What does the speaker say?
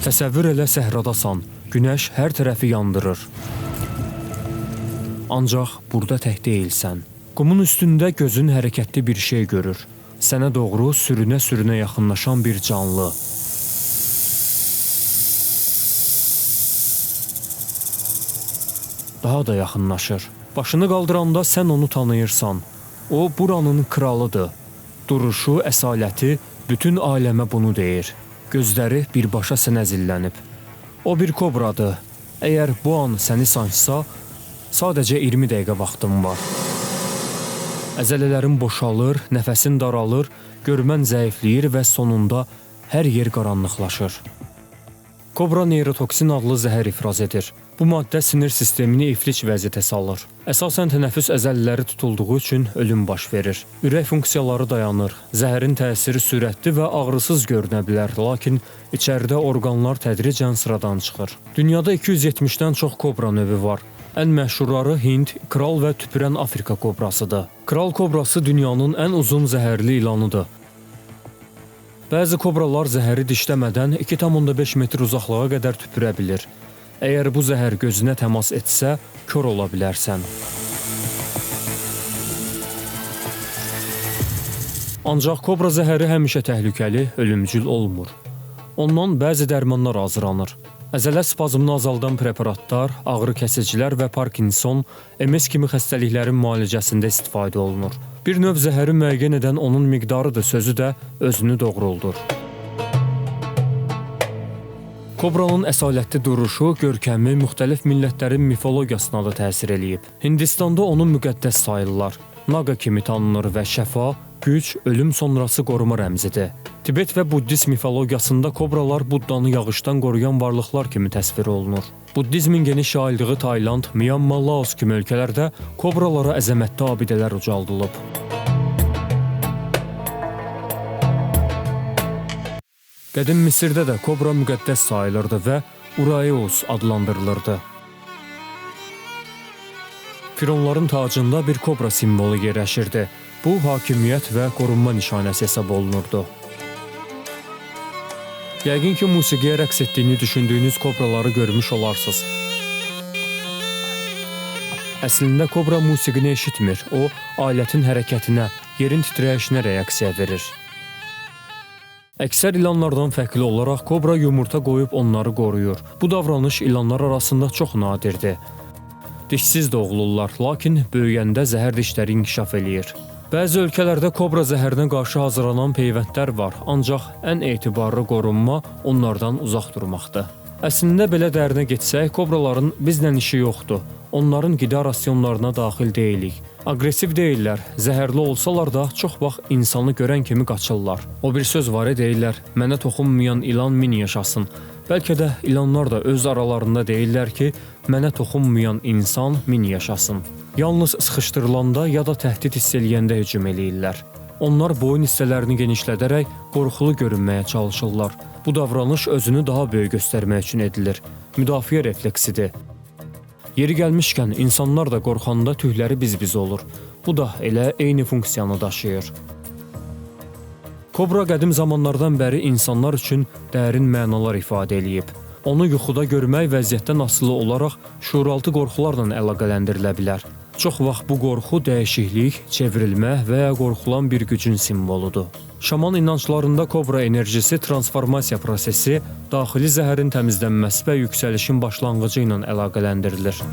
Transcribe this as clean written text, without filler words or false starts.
Təsəvvür elə səhradasan, günəş hər tərəfi yandırır. Ancaq burada tək deyilsən. Qumun üstündə gözün hərəkətli bir şey görür. Sənə doğru sürünə-sürünə yaxınlaşan bir canlı. Daha da yaxınlaşır. Başını qaldıranda sən onu tanıyırsan. O, buranın kralıdır. Duruşu, əsaləti bütün aləmə bunu deyir. Gözləri birbaşa sənə zillənib. O bir kobradır. Əgər bu an səni sancsa, sadəcə 20 dəqiqə vaxtın var. Əzələlərin boşalır, nəfəsin daralır, görmən zəifləyir və sonunda hər yer qaranlıqlaşır. Kobra neyrotoksin adlı zəhər ifraz edir. Bu maddə sinir sistemini iflic vəziyyətə salır. Əsasən tənəffüs əzələləri tutulduğu üçün ölüm baş verir. Ürək funksiyaları dayanır. Zəhərin təsiri sürətli və ağrısız görünə bilər, lakin içəridə orqanlar tədricən sıradan çıxır. Dünyada 270-dən çox kobra növü var. Ən məşhurları Hind, kral və tüpürən Afrika kobrasıdır. Kral kobrası dünyanın ən uzun zəhərli ilanıdır. Bəzi kobralar zəhəri dişləmədən 2,5 metr uzaqlığa qədər tüpürə bilir. Əgər bu zəhər gözünə təmas etsə, kör ola bilərsən. Ancaq kobra zəhəri həmişə təhlükəli, ölümcül olmur. Ondan bəzi dərmanlar hazırlanır. Əzələ spazmını azaldan preparatlar, ağrı kəsicilər və Parkinson, MS kimi xəstəliklərin müalicəsində istifadə olunur. Bir növ zəhəri müəyyən edən onun miqdarıdır sözü də özünü doğruldur. Kobranın əsalətli duruşu, görkəmi müxtəlif millətlərin mifologiyasına da təsir eləyib. Hindistanda onu müqəddəs sayırlar. Naga kimi tanınır və şəfa, güc, ölüm sonrası qoruma rəmzidir. Tibet və Buddist mifologiyasında kobralar Buddanı yağışdan qoruyan varlıqlar kimi təsvir olunur. Buddizmin geniş yayıldığı Tayland, Myanmar, Laos kimi ölkələrdə kobralara əzəmətli abidələr ucaldılıb. Qədim Misirdə də kobra müqəddəs sayılırdı və Uraeus adlandırılırdı. Fironların tacında bir kobra simvolu yerləşirdi. Bu, hakimiyyət və qorunma nişanəsi hesab olunurdu. Yəqin ki, musiqiyə rəqs etdiyini düşündüyünüz kobraları görmüş olarsınız. Əslində kobra musiqini eşitmir, o, alətin hərəkətinə, yerin titrəyişinə reaksiya verir. Əksər ilanlardan fərqli olaraq kobra yumurta qoyub onları qoruyur. Bu davranış ilanlar arasında çox nadirdir. Dişsiz doğulurlar, lakin böyüyəndə zəhər dişləri inkişaf eləyir. Bəzi ölkələrdə kobra zəhərinə qarşı hazırlanan peyvəndlər var, ancaq ən etibarlı qorunma onlardan uzaq durmaqdır. Əslində belə dərinə getsək, kobraların bizlə işi yoxdur. Onların qida rasionlarına daxil deyilik. Aqressiv deyirlər, zəhərli olsalar da çox vaxt insanı görən kimi qaçırlar. O bir söz var deyirlər, mənə toxunmayan ilan min yaşasın. Bəlkə də ilanlar da öz aralarında deyirlər ki, mənə toxunmayan insan min yaşasın. Yalnız sıxışdırılanda ya da təhdid hiss eləyəndə hücum eləyirlər. Onlar boyun hissələrini genişlədərək qorxulu görünməyə çalışırlar. Bu davranış özünü daha böyük göstərmək üçün edilir. Müdafiə refleksidir. Yeri gəlmişkən, insanlar da qorxanda tükləri biz-biz olur. Bu da elə eyni funksiyanı daşıyır. Kobra qədim zamanlardan bəri insanlar üçün dərin mənalar ifadə eləyib. Onu yuxuda görmək vəziyyətdən asılı olaraq şuuraltı qorxularla əlaqələndirilə bilər. Çox vaxt bu qorxu dəyişiklik, çevrilmə və ya qorxulan bir gücün simvoludur. Şaman inanclarında kobra enerjisi transformasiya prosesi, daxili zəhərin təmizlənməsi və yüksəlişin başlanğıcı ilə əlaqələndirilir.